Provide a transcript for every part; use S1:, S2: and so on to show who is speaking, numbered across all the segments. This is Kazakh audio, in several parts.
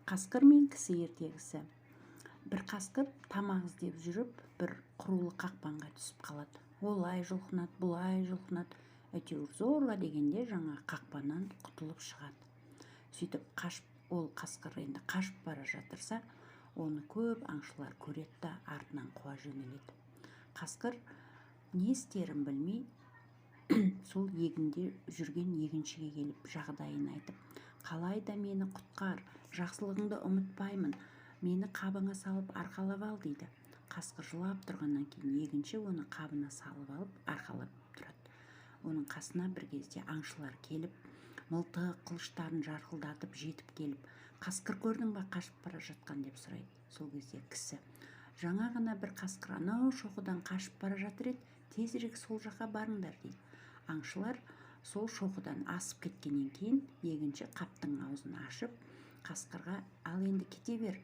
S1: Қасқыр мен кісі ертегісі. Бір қасқыр тамақ іздеп жүріп, бір құрулы қақпанға түсіп қалады. Олай жұлқынады, бұлай жұлқынады. Әйтеуір зорға дегенде жаңа қақпаннан құтылып шығады. Сөйтіп ол қасқыр енді қашып бара жатырса, оны көп аңшылар көреді да артынан қуа жөнеледі. Қасқыр не істерін білмей, сол егінде жүрген егіншіге келіп жағдайын айтып, қалайда мені құтқар, жақсылығыңды ұмытпаймын, мені қабыңа салып арқалап ал дейді. Қасқыр жылап тұрғаннан кейін егінші оны қабына салып алып арқалап тұрады. Оның қасына бір кезде аңшылар келіп, мылтық қылыштарын жарқылдатып жетіп келіп, қасқыр көрдің ба қашып бара жатқан деп сұрайды. Сол кезде кісі, жаңа ғана бір қасқыр анау шоқыдан қашып бара жатыр еді, тезірек сол жаққа барыңдар дейді. Аңшылар сол шоқыдан асып кеткеннен кейін егінші қаптың аузын ашып, қасқырға ал енді кете бер,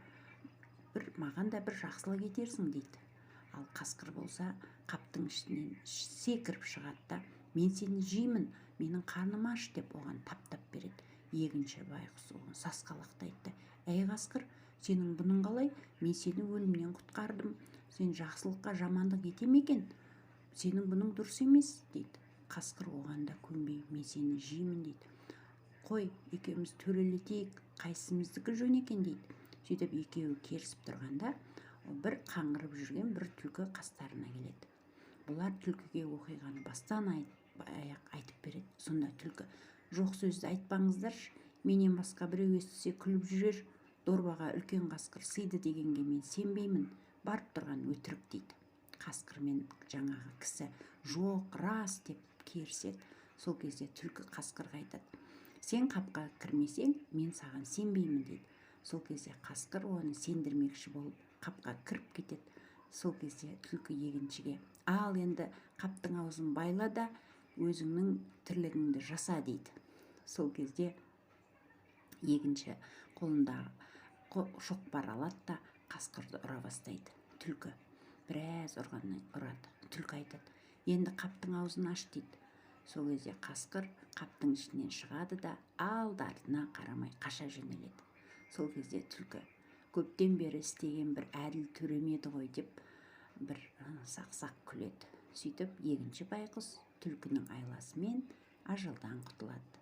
S1: маған да бір жақсылық етерсің дейді. Ал қасқыр болса қаптың ішінен секіріп шығады да, мен сені жеймін, менің қарным аш деп оған таптап береді. Егінші байқұс оған сасқалақтайды. Әй қасқыр, сенің бұның қалай? Мен сені өлімнен құтқардым, сен жақсылыққа жамандық ете ме екен? Сенің бұның дұрыс емес дейді. Қасқыр оған да көнбей, мен сені жеймін дейді. Қой, екеуміз төрелетейік, қайсымыздікі жөн екен дейді. Сөйтіп екеуі керісіп тұрғанда, бір қаңғырып жүрген бір түлкі қастарына келеді. Бұлар түлкіге оқиғаны бастан аяқ айтып береді. Сонда түлкі, жоқ сөзді айтпаңыздаршы, менен басқа біреу естісе күліп жүрер, дорбаға үлкен қасқыр сыйды дегенге мен сенбеймін, барып тұрған өтірік дейді. Қасқыр мен жаңағы кісі жоқ, рас деп керіседі. Сол кезде түлкі қасқырға айтады, сен қапқа кірмесең, мен саған сенбеймін дейді. Сол кезде қасқыр оны сендірмекші болып қапқа кіріп кетеді. Сол кезде түлкі егіншіге, ал енді қаптың аузын байла да өзіңнің тірлігіңді жаса дейді. Сол кезде егінші қолындағы шоқпар алады да қасқырды ұра бастайды. Түлкі біраз ұрғаннан ұрады. Түлкі айтады, енді қаптың аузын аш дейді. Сол кезде қасқыр қаптың ішінен шығады да алды-артына қарамай қаша жөнеледі. Сол кезде түлкі, көптен бері істеген бір әділ төрем еді ғой деп бір сақ-сақ күледі. Сөйтіп егінші байқұс түлкінің айласымен ажалдан құтылады.